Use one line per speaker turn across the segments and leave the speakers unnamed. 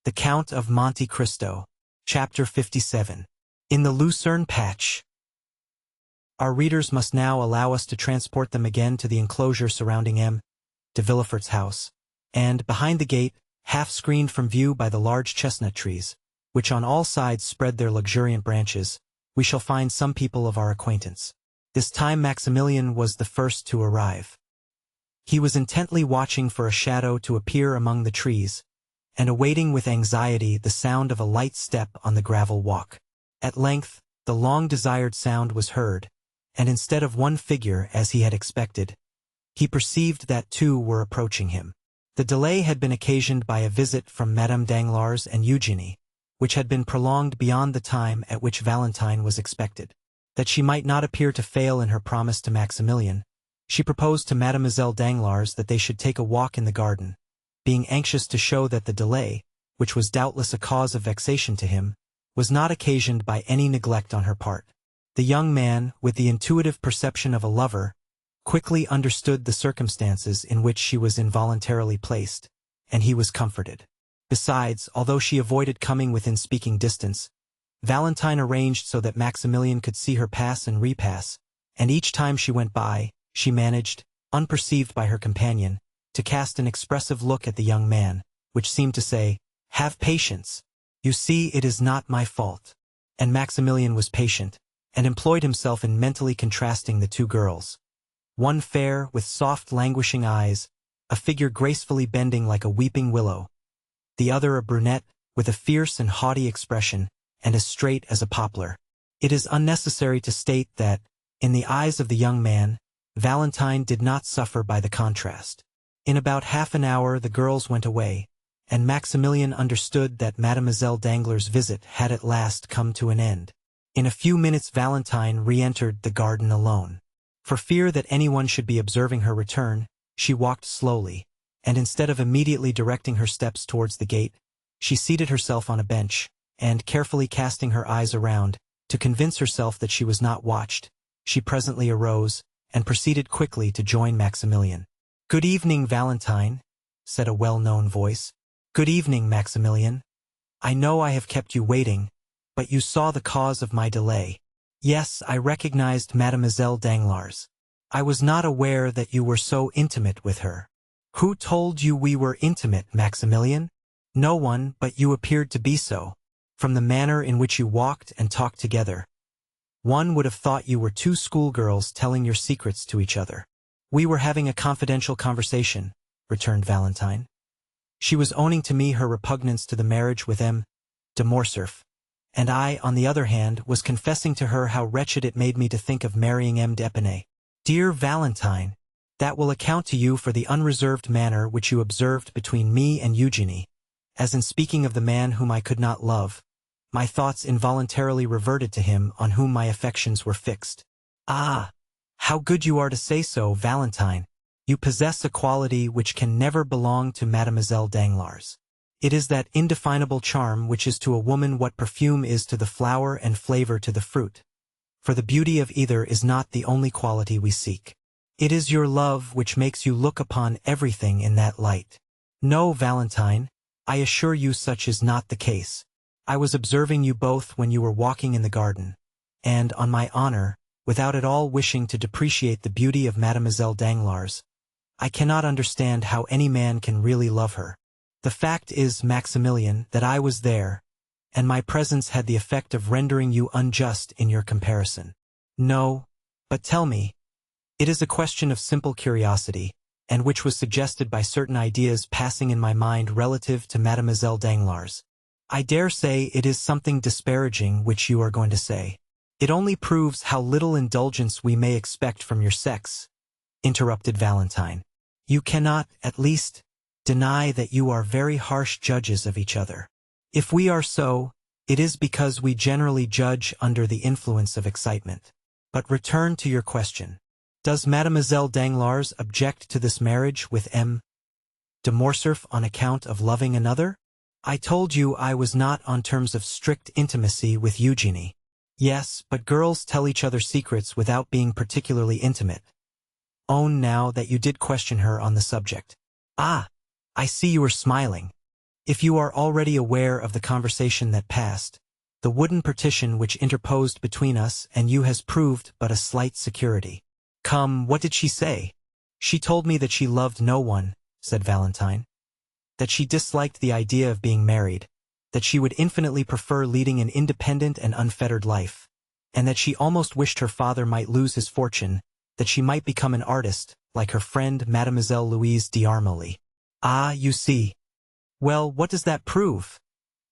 The Count of Monte Cristo, Chapter 57. In the Lucerne Patch. Our readers must now allow us to transport them again to the enclosure surrounding M. de Villefort's house, and, behind the gate, half screened from view by the large chestnut trees, which on all sides spread their luxuriant branches, we shall find some people of our acquaintance. This time Maximilian was the first to arrive. He was intently watching for a shadow to appear among the trees, and awaiting with anxiety the sound of a light step on the gravel walk. At length, the long-desired sound was heard, and instead of one figure as he had expected, he perceived that two were approaching him. The delay had been occasioned by a visit from Madame Danglars and Eugenie, which had been prolonged beyond the time at which Valentine was expected. That she might not appear to fail in her promise to Maximilian, she proposed to Mademoiselle Danglars that they should take a walk in the garden, being anxious to show that the delay, which was doubtless a cause of vexation to him, was not occasioned by any neglect on her part. The young man, with the intuitive perception of a lover, quickly understood the circumstances in which she was involuntarily placed, and he was comforted. Besides, although she avoided coming within speaking distance, Valentine arranged so that Maximilian could see her pass and repass, and each time she went by, she managed, unperceived by her companion, to cast an expressive look at the young man, which seemed to say, "Have patience. You see, it is not my fault." And Maximilian was patient, and employed himself in mentally contrasting the two girls. One fair, with soft languishing eyes, a figure gracefully bending like a weeping willow. The other a brunette, with a fierce and haughty expression, and as straight as a poplar. It is unnecessary to state that, in the eyes of the young man, Valentine did not suffer by the contrast. In about half an hour the girls went away, and Maximilian understood that Mademoiselle Danglars' visit had at last come to an end. In a few minutes Valentine re-entered the garden alone. For fear that anyone should be observing her return, she walked slowly, and instead of immediately directing her steps towards the gate, she seated herself on a bench, and, carefully casting her eyes around, to convince herself that she was not watched, she presently arose, and proceeded quickly to join Maximilian. "Good evening, Valentine," said a well-known voice. "Good evening, Maximilian. I know I have kept you waiting, but you saw the cause of my delay." "Yes, I recognized Mademoiselle Danglars. I was not aware that you were so intimate with her." "Who told you we were intimate, Maximilian?" "No one, but you appeared to be so, from the manner in which you walked and talked together. One would have thought you were two schoolgirls telling your secrets to each other." "We were having a confidential conversation," returned Valentine. "She was owning to me her repugnance to the marriage with M. de Morcerf, and I, on the other hand, was confessing to her how wretched it made me to think of marrying M. d'Épinay." "Dear Valentine, that will account to you for the unreserved manner which you observed between me and Eugenie, as in speaking of the man whom I could not love, my thoughts involuntarily reverted to him on whom my affections were fixed." "Ah, how good you are to say so, Valentine. You possess a quality which can never belong to Mademoiselle Danglars. It is that indefinable charm which is to a woman what perfume is to the flower and flavor to the fruit. For the beauty of either is not the only quality we seek. It is your love which makes you look upon everything in that light." "No, Valentine, I assure you such is not the case. I was observing you both when you were walking in the garden, and, on my honor, without at all wishing to depreciate the beauty of Mademoiselle Danglars, I cannot understand how any man can really love her. The fact is, Maximilian, that I was there, and my presence had the effect of rendering you unjust in your comparison." "No, but tell me." "It is a question of simple curiosity, and which was suggested by certain ideas passing in my mind relative to Mademoiselle Danglars. I dare say it is something disparaging which you are going to say. It only proves how little indulgence we may expect from your sex," interrupted Valentine. "You cannot, at least, deny that you are very harsh judges of each other. If we are so, it is because we generally judge under the influence of excitement. But return to your question. Does Mademoiselle Danglars object to this marriage with M. de Morcerf on account of loving another?" "I told you I was not on terms of strict intimacy with Eugenie." "Yes, but girls tell each other secrets without being particularly intimate. Own now that you did question her on the subject." "Ah, I see you are smiling. If you are already aware of the conversation that passed, the wooden partition which interposed between us and you has proved but a slight security. Come, what did she say? She told me that she loved no one, said Valentine. That she disliked the idea of being married, that she would infinitely prefer leading an independent and unfettered life, and that she almost wished her father might lose his fortune, that she might become an artist, like her friend Mademoiselle Louise d'Armilly. Ah, you see. Well, what does that prove?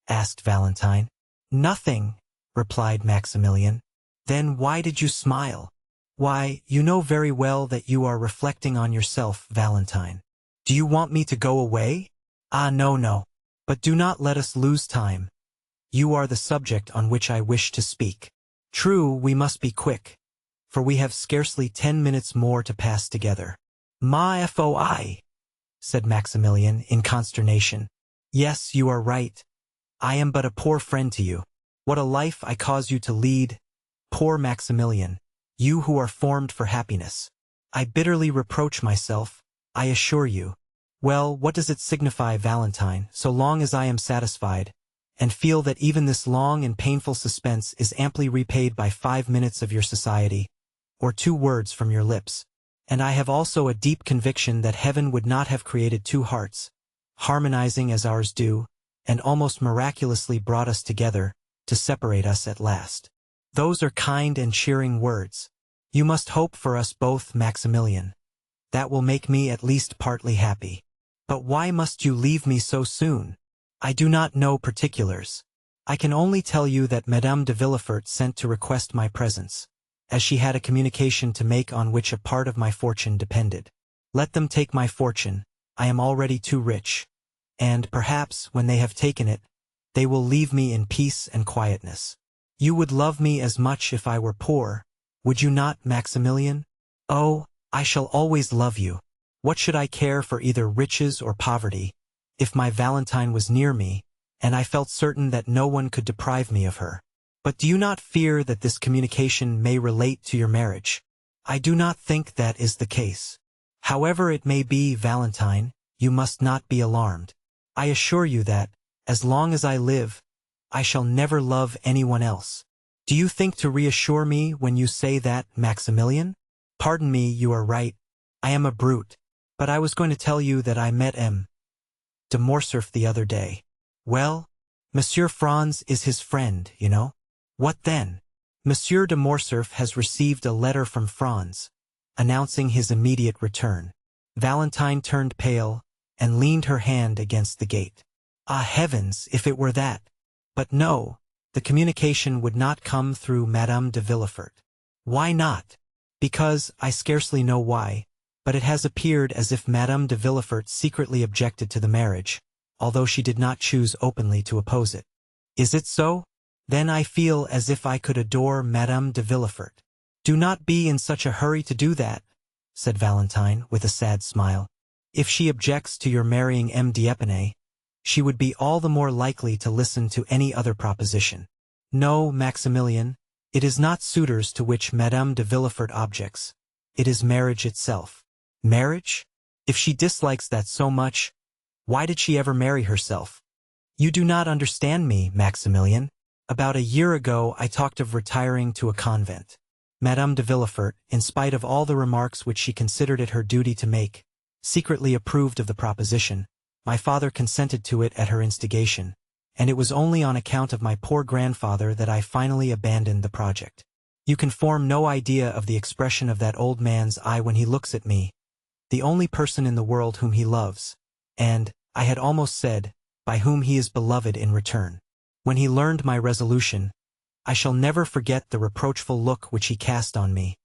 Asked Valentine. Nothing, replied Maximilian. Then why did you smile? Why, you know very well that you are reflecting on yourself, Valentine. Do you want me to go away? Ah, no. But do not let us lose time. You are the subject on which I wish to speak. True, we must be quick, for we have scarcely 10 minutes more to pass together. Ma foi, said Maximilian in consternation. Yes, you are right. I am but a poor friend to you. What a life I cause you to lead, poor Maximilian, you who are formed for happiness. I bitterly reproach myself, I assure you. Well, what does it signify, Valentine, so long as I am satisfied, and feel that even this long and painful suspense is amply repaid by 5 minutes of your society, or 2 words from your lips. And I have also a deep conviction that heaven would not have created 2 hearts, harmonizing as ours do, and almost miraculously brought us together, to separate us at last. Those are kind and cheering words. You must hope for us both, Maximilian. That will make me at least partly happy. But why must you leave me so soon? I do not know particulars. I can only tell you that Madame de Villefort sent to request my presence, as she had a communication to make on which a part of my fortune depended. Let them take my fortune, I am already too rich, and perhaps, when they have taken it, they will leave me in peace and quietness. You would love me as much if I were poor, would you not, Maximilian? Oh, I shall always love you. What should I care for either riches or poverty, if my Valentine was near me, and I felt certain that no one could deprive me of her? But do you not fear that this communication may relate to your marriage? I do not think that is the case. However it may be, Valentine, you must not be alarmed. I assure you that, as long as I live, I shall never love anyone else. Do you think to reassure me when you say that, Maximilian? Pardon me, you are right. I am a brute. But I was going to tell you that I met M. de Morcerf the other day. Well, Monsieur Franz is his friend, you know. What then? Monsieur de Morcerf has received a letter from Franz, announcing his immediate return. Valentine turned pale, and leaned her hand against the gate. Ah, heavens, if it were that! But no, the communication would not come through Madame de Villefort. Why not? Because, I scarcely know why, but it has appeared as if Madame de Villefort secretly objected to the marriage, although she did not choose openly to oppose it. Is it so? Then I feel as if I could adore Madame de Villefort. Do not be in such a hurry to do that, said Valentine with a sad smile. If she objects to your marrying M. d'Épinay, she would be all the more likely to listen to any other proposition. No, Maximilian, it is not suitors to which Madame de Villefort objects. It is marriage itself. Marriage? If she dislikes that so much, why did she ever marry herself? You do not understand me, Maximilian. About a year ago I talked of retiring to a convent. Madame de Villefort, in spite of all the remarks which she considered it her duty to make, secretly approved of the proposition. My father consented to it at her instigation, and it was only on account of my poor grandfather that I finally abandoned the project. You can form no idea of the expression of that old man's eye when he looks at me, the only person in the world whom he loves, and, I had almost said, by whom he is beloved in return. When he learned my resolution, I shall never forget the reproachful look which he cast on me,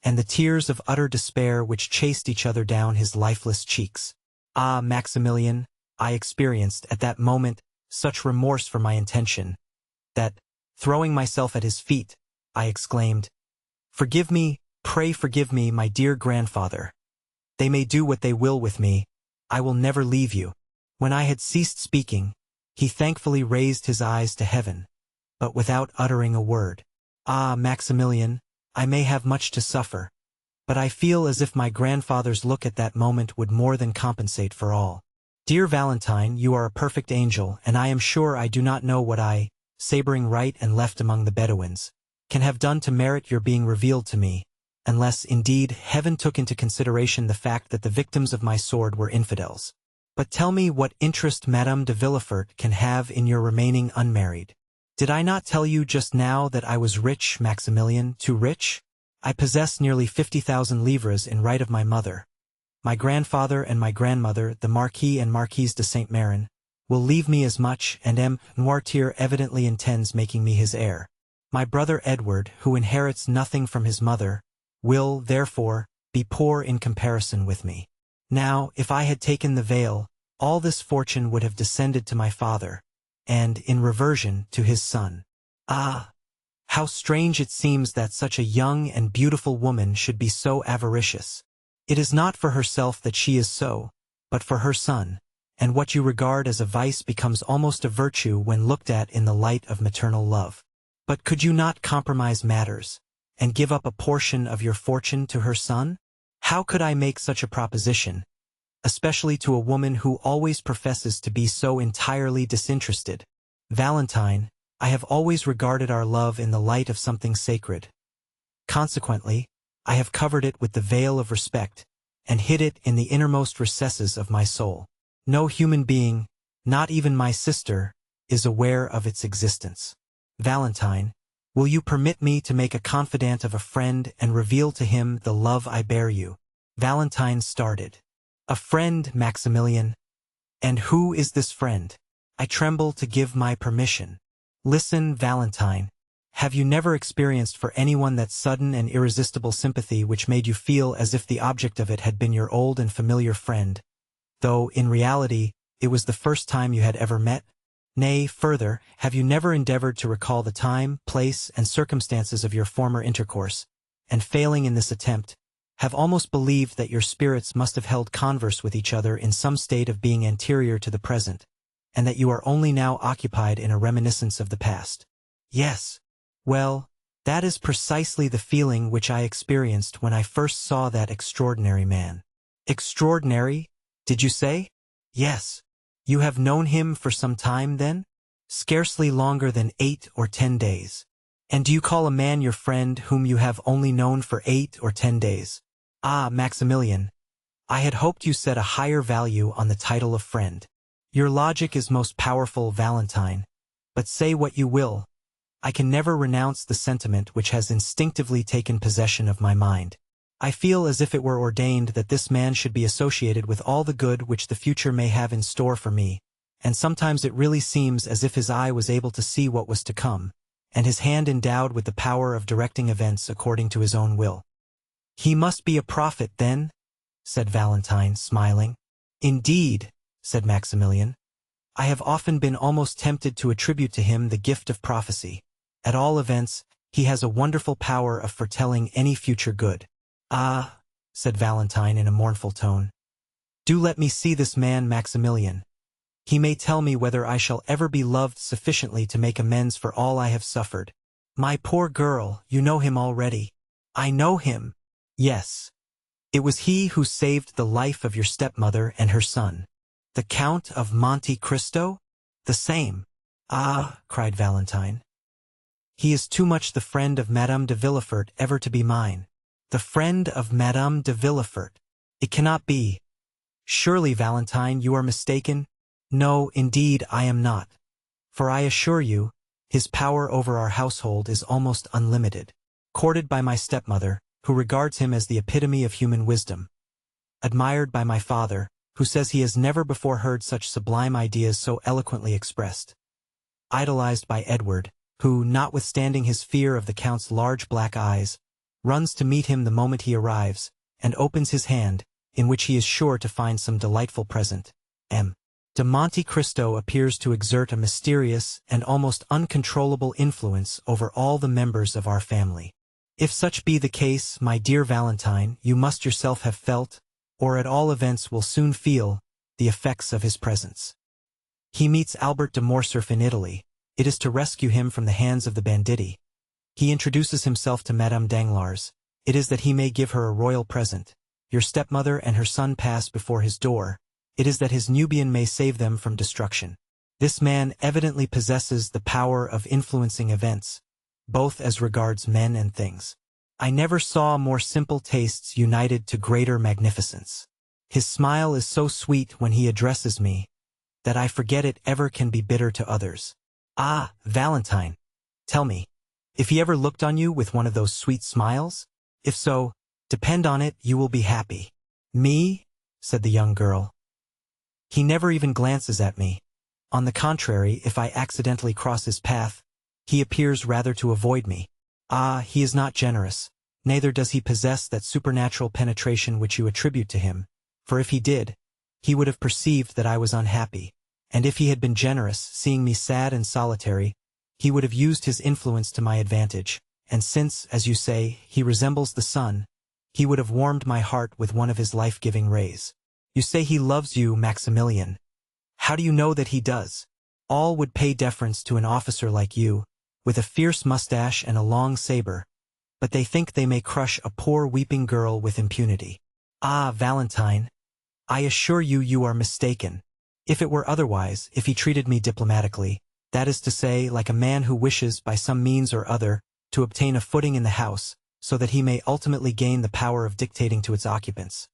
and the tears of utter despair which chased each other down his lifeless cheeks. Ah, Maximilian, I experienced, at that moment, such remorse for my intention, that, throwing myself at his feet, I exclaimed, "Forgive me, pray forgive me, my dear grandfather. They may do what they will with me, I will never leave you." When I had ceased speaking, he thankfully raised his eyes to heaven, but without uttering a word. Ah, Maximilian, I may have much to suffer, but I feel as if my grandfather's look at that moment would more than compensate for all. Dear Valentine, you are a perfect angel, and I am sure I do not know what I, sabering right and left among the Bedouins, can have done to merit your being revealed to me, unless, indeed, heaven took into consideration the fact that the victims of my sword were infidels. But tell me what interest Madame de Villefort can have in your remaining unmarried. Did I not tell you just now that I was rich, Maximilian, too rich? I possess nearly 50,000 livres in right of my mother. My grandfather and my grandmother, the Marquis and Marquise de Saint-Méran, will leave me as much, and M. Noirtier evidently intends making me his heir. My brother Edward, who inherits nothing from his mother, will, therefore, be poor in comparison with me. Now, if I had taken the veil, all this fortune would have descended to my father, and, in reversion, to his son. Ah! How strange it seems that such a young and beautiful woman should be so avaricious. It is not for herself that she is so, but for her son, and what you regard as a vice becomes almost a virtue when looked at in the light of maternal love. But could you not compromise matters, and give up a portion of your fortune to her son? How could I make such a proposition, especially to a woman who always professes to be so entirely disinterested? Valentine, I have always regarded our love in the light of something sacred. Consequently, I have covered it with the veil of respect, and hid it in the innermost recesses of my soul. No human being, not even my sister, is aware of its existence. Valentine, will you permit me to make a confidant of a friend and reveal to him the love I bear you? Valentine started. A friend, Maximilian? And who is this friend? I tremble to give my permission. Listen, Valentine. Have you never experienced for anyone that sudden and irresistible sympathy which made you feel as if the object of it had been your old and familiar friend, though, in reality, it was the first time you had ever met? Nay, further, have you never endeavored to recall the time, place, and circumstances of your former intercourse, and failing in this attempt, have almost believed that your spirits must have held converse with each other in some state of being anterior to the present, and that you are only now occupied in a reminiscence of the past? Yes. Well, that is precisely the feeling which I experienced when I first saw that extraordinary man. Extraordinary, did you say? Yes. You have known him for some time, then? Scarcely longer than 8 or 10 days. And do you call a man your friend whom you have only known for 8 or 10 days? Ah, Maximilian, I had hoped you set a higher value on the title of friend. Your logic is most powerful, Valentine, but say what you will, I can never renounce the sentiment which has instinctively taken possession of my mind. I feel as if it were ordained that this man should be associated with all the good which the future may have in store for me, and sometimes it really seems as if his eye was able to see what was to come, and his hand endowed with the power of directing events according to his own will. He must be a prophet, then, said Valentine, smiling. Indeed, said Maximilian, I have often been almost tempted to attribute to him the gift of prophecy. At all events, he has a wonderful power of foretelling any future good. Ah, said Valentine in a mournful tone, do let me see this man, Maximilian. He may tell me whether I shall ever be loved sufficiently to make amends for all I have suffered. My poor girl, you know him already. I know him. Yes. It was he who saved the life of your stepmother and her son. The Count of Monte Cristo? The same. Ah, cried Valentine. He is too much the friend of Madame de Villefort ever to be mine. The friend of Madame de Villefort. It cannot be. Surely, Valentine, you are mistaken? No, indeed, I am not. For I assure you, his power over our household is almost unlimited. Courted by my stepmother, who regards him as the epitome of human wisdom. Admired by my father, who says he has never before heard such sublime ideas so eloquently expressed. Idolized by Edward, who, notwithstanding his fear of the Count's large black eyes, runs to meet him the moment he arrives, and opens his hand, in which he is sure to find some delightful present. M. de Monte Cristo appears to exert a mysterious and almost uncontrollable influence over all the members of our family. If such be the case, my dear Valentine, you must yourself have felt, or at all events will soon feel, the effects of his presence. He meets Albert de Morcerf in Italy. It is to rescue him from the hands of the banditti. He introduces himself to Madame Danglars. It is that he may give her a royal present. Your stepmother and her son pass before his door, It is that his Nubian may save them from destruction. This man evidently possesses the power of influencing events, both as regards men and things. I never saw more simple tastes united to greater magnificence. His smile is so sweet when he addresses me, that I forget it ever can be bitter to others. Ah, Valentine, tell me, if he ever looked on you with one of those sweet smiles? If so, depend on it, you will be happy. Me? Said the young girl. He never even glances at me. On the contrary, if I accidentally cross his path, he appears rather to avoid me. Ah, he is not generous, neither does he possess that supernatural penetration which you attribute to him, for if he did, he would have perceived that I was unhappy, and if he had been generous, seeing me sad and solitary, he would have used his influence to my advantage, and since, as you say, he resembles the sun, he would have warmed my heart with one of his life-giving rays. You say he loves you, Maximilian. How do you know that he does? All would pay deference to an officer like you, with a fierce mustache and a long saber, but they think they may crush a poor weeping girl with impunity. Ah, Valentine, I assure you you are mistaken. If it were otherwise, if he treated me diplomatically, that is to say, like a man who wishes, by some means or other, to obtain a footing in the house, so that he may ultimately gain the power of dictating to its occupants,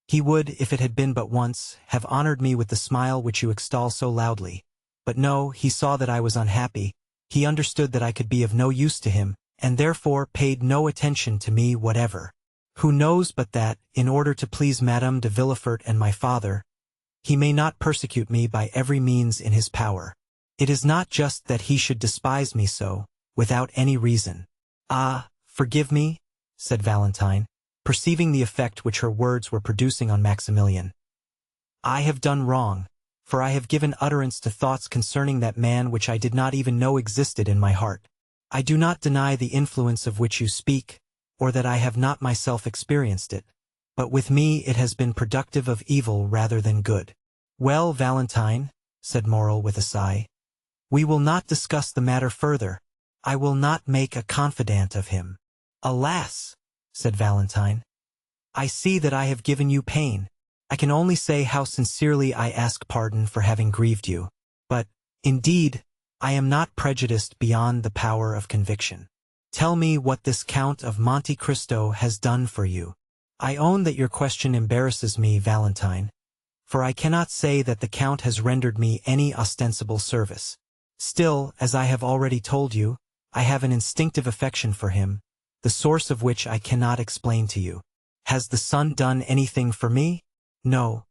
he would, if it had been but once, have honored me with the smile which you extol so loudly. But no, he saw that I was unhappy, he understood that I could be of no use to him, and therefore paid no attention to me whatever. Who knows but that, in order to please Madame de Villefort and my father, he may not persecute me by every means in his power. It is not just that he should despise me so, without any reason. Ah, forgive me, said Valentine, perceiving the effect which her words were producing on Maximilian. I have done wrong, for I have given utterance to thoughts concerning that man which I did not even know existed in my heart. I do not deny the influence of which you speak, or that I have not myself experienced it, but with me it has been productive of evil rather than good. Well, Valentine, said Morel with a sigh, we will not discuss the matter further. I will not make a confidant of him. Alas, said Valentine, I see that I have given you pain. I can only say how sincerely I ask pardon for having grieved you. But, indeed, I am not prejudiced beyond the power of conviction. Tell me what this Count of Monte Cristo has done for you. I own that your question embarrasses me, Valentine, for I cannot say that the Count has rendered me any ostensible service. Still, as I have already told you, I have an instinctive affection for him, the source of which I cannot explain to you. Has the sun done anything for me? No.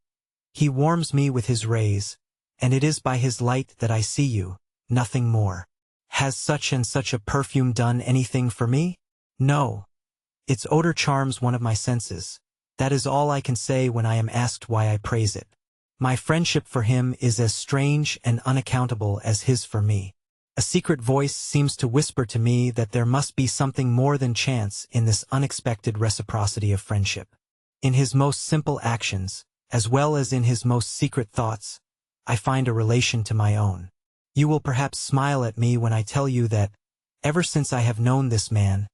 He warms me with his rays, and it is by his light that I see you, nothing more. Has such and such a perfume done anything for me? No. Its odor charms one of my senses. That is all I can say when I am asked why I praise it. My friendship for him is as strange and unaccountable as his for me. A secret voice seems to whisper to me that there must be something more than chance in this unexpected reciprocity of friendship. In his most simple actions, as well as in his most secret thoughts, I find a relation to my own. You will perhaps smile at me when I tell you that, ever since I have known this man,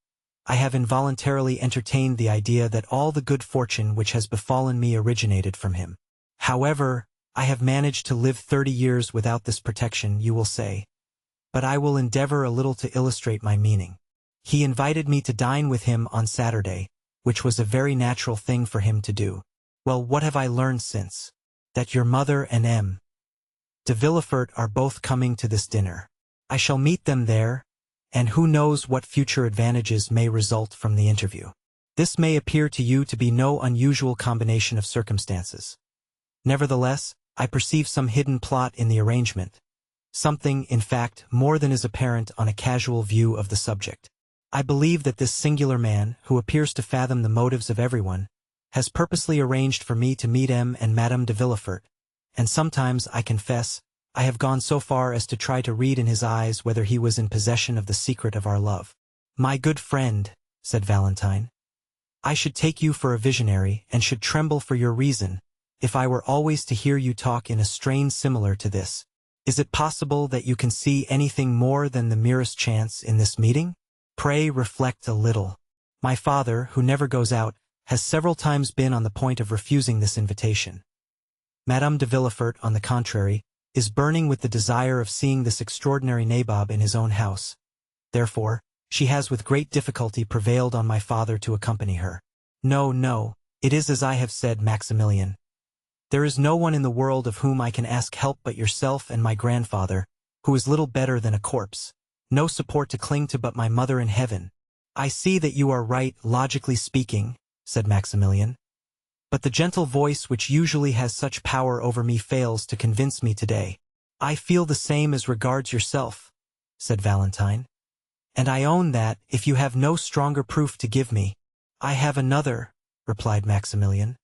I have involuntarily entertained the idea that all the good fortune which has befallen me originated from him. However, I have managed to live 30 years without this protection, you will say. But I will endeavor a little to illustrate my meaning. He invited me to dine with him on Saturday, which was a very natural thing for him to do. Well, what have I learned since? That your mother and M. de Villefort are both coming to this dinner. I shall meet them there, and who knows what future advantages may result from the interview. This may appear to you to be no unusual combination of circumstances. Nevertheless, I perceive some hidden plot in the arrangement. Something, in fact, more than is apparent on a casual view of the subject. I believe that this singular man, who appears to fathom the motives of everyone, has purposely arranged for me to meet M. and Madame de Villefort, and sometimes, I confess, I have gone so far as to try to read in his eyes whether he was in possession of the secret of our love. My good friend, said Valentine, I should take you for a visionary and should tremble for your reason, if I were always to hear you talk in a strain similar to this. Is it possible that you can see anything more than the merest chance in this meeting? Pray reflect a little. My father, who never goes out, has several times been on the point of refusing this invitation. Madame de Villefort, on the contrary, is burning with the desire of seeing this extraordinary nabob in his own house. Therefore, she has with great difficulty prevailed on my father to accompany her. No, no, it is as I have said, Maximilian. There is no one in the world of whom I can ask help but yourself and my grandfather, who is little better than a corpse. No support to cling to but my mother in heaven. I see that you are right, logically speaking, said Maximilian. But the gentle voice which usually has such power over me fails to convince me today. I feel the same as regards yourself, said Valentine. And I own that, if you have no stronger proof to give me, I have another, replied Maximilian.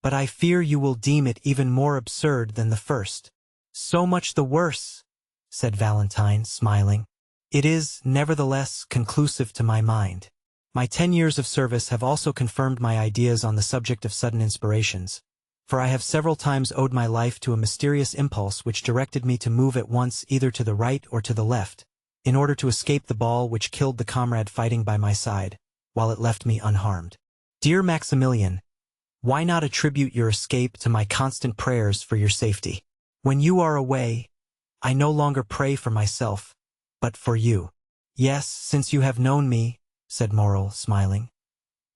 But I fear you will deem it even more absurd than the first. So much the worse, said Valentine, smiling. It is, nevertheless, conclusive to my mind. My 10 years of service have also confirmed my ideas on the subject of sudden inspirations, for I have several times owed my life to a mysterious impulse which directed me to move at once either to the right or to the left, in order to escape the ball which killed the comrade fighting by my side, while it left me unharmed. Dear Maximilian, why not attribute your escape to my constant prayers for your safety? When you are away, I no longer pray for myself, but for you. Yes, since you have known me, said Morrel, smiling.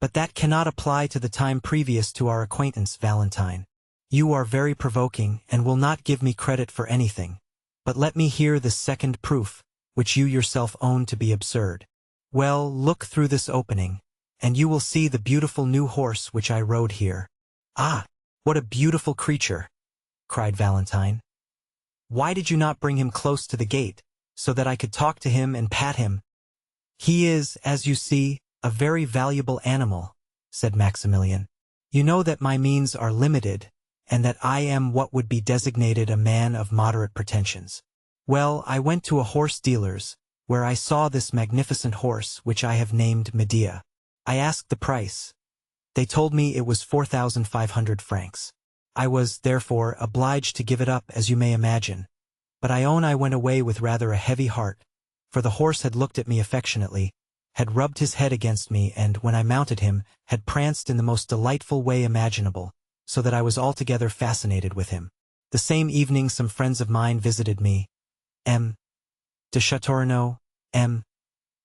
But that cannot apply to the time previous to our acquaintance, Valentine. You are very provoking, and will not give me credit for anything. But let me hear this second proof, which you yourself own to be absurd. Well, look through this opening, and you will see the beautiful new horse which I rode here. Ah, what a beautiful creature, cried Valentine. Why did you not bring him close to the gate, so that I could talk to him and pat him? He is, as you see, a very valuable animal, said Maximilian. You know that my means are limited, and that I am what would be designated a man of moderate pretensions. Well, I went to a horse dealer's, where I saw this magnificent horse which I have named Medea. I asked the price. They told me it was 4,500 francs. I was, therefore, obliged to give it up, as you may imagine. But I own I went away with rather a heavy heart, for the horse had looked at me affectionately, had rubbed his head against me, and, when I mounted him, had pranced in the most delightful way imaginable, so that I was altogether fascinated with him. The same evening some friends of mine visited me, M. de Chateaurenaud, M.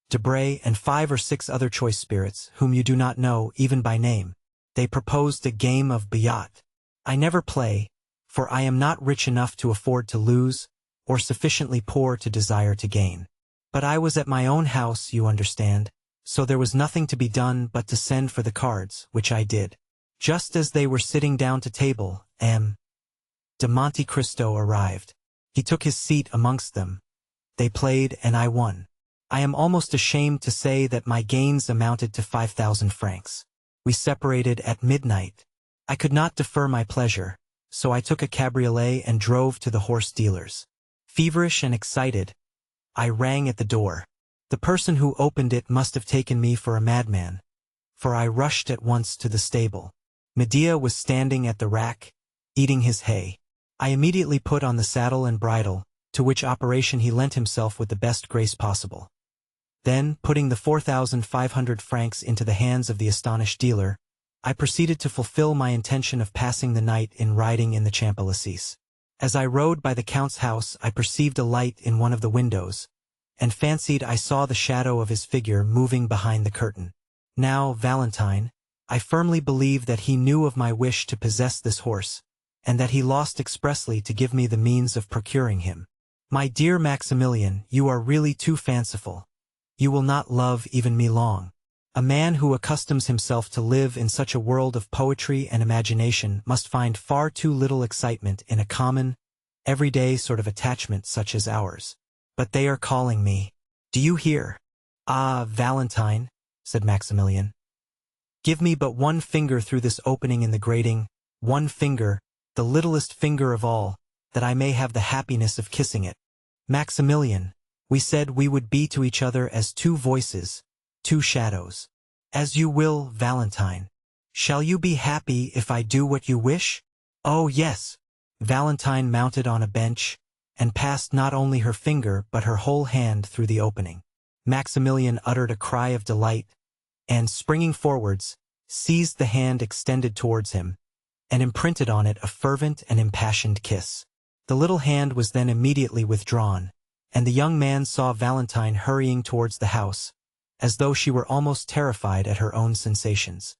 de Bray, and 5 or 6 other choice spirits, whom you do not know, even by name. They proposed a game of billot. I never play, for I am not rich enough to afford to lose, or sufficiently poor to desire to gain. But I was at my own house, you understand, so there was nothing to be done but to send for the cards, which I did. Just as they were sitting down to table, M. de Monte Cristo arrived. He took his seat amongst them. They played, and I won. I am almost ashamed to say that my gains amounted to 5,000 francs. We separated at midnight. I could not defer my pleasure, so I took a cabriolet and drove to the horse dealer's. Feverish and excited, I rang at the door. The person who opened it must have taken me for a madman, for I rushed at once to the stable. Medea was standing at the rack, eating his hay. I immediately put on the saddle and bridle, to which operation he lent himself with the best grace possible. Then, putting the 4,500 francs into the hands of the astonished dealer, I proceeded to fulfill my intention of passing the night in riding in the Champs-Élysées. As I rode by the Count's house, I perceived a light in one of the windows, and fancied I saw the shadow of his figure moving behind the curtain. Now, Valentine, I firmly believe that he knew of my wish to possess this horse, and that he lost expressly to give me the means of procuring him. My dear Maximilian, you are really too fanciful. You will not love even me long. A man who accustoms himself to live in such a world of poetry and imagination must find far too little excitement in a common, everyday sort of attachment such as ours. But they are calling me. Do you hear? Ah, Valentine, said Maximilian. Give me but one finger through this opening in the grating, one finger, the littlest finger of all, that I may have the happiness of kissing it. Maximilian, we said we would be to each other as 2 voices, 2 shadows. As you will, Valentine. Shall you be happy if I do what you wish? Oh, yes. Valentine mounted on a bench, and passed not only her finger but her whole hand through the opening. Maximilian uttered a cry of delight, and, springing forwards, seized the hand extended towards him, and imprinted on it a fervent and impassioned kiss. The little hand was then immediately withdrawn, and the young man saw Valentine hurrying towards the house, as though she were almost terrified at her own sensations.